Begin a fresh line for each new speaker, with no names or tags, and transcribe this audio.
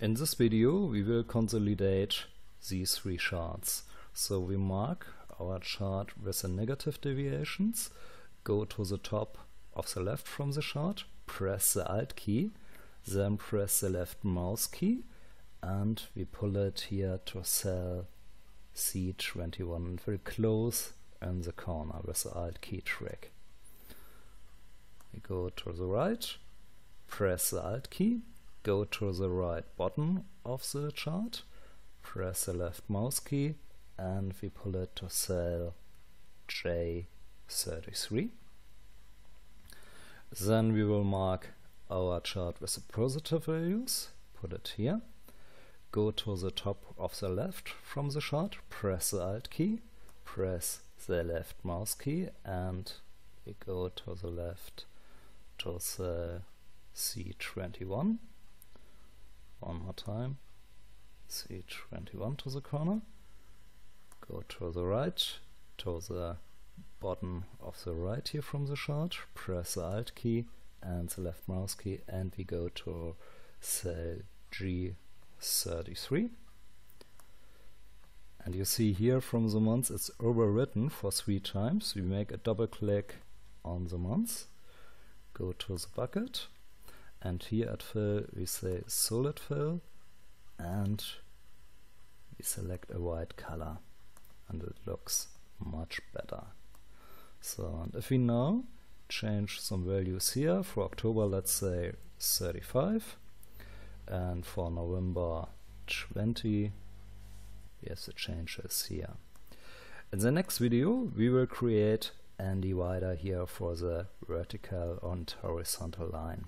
In this video we will consolidate these three charts. So we mark our chart with the negative deviations, go to the top of the left from the chart, press the Alt key, then press the left mouse key and we pull it here to cell C21 and very close in the corner with the Alt key trick. We go to the right, press the Alt key, go to the right bottom of the chart, press the left mouse key and we pull it to cell J33. Then we will mark our chart with the positive values, put it here, go to the top of the left from the chart, press the Alt key, press the left mouse key and we go to the left to the C21. One more time, C21 to the corner, go to the right, to the bottom of the right here from the chart, press the Alt key and the left mouse key and we go to cell G33. And you see here from the months it's overwritten for 3 times. We make a double click on the months, go to the bucket, and here at fill we say solid fill and we select a white color and it looks much better. So and if we now change some values here, for October let's say 35 and for November 20, we have the changes here. In the next video we will create a divider here for the vertical and horizontal line.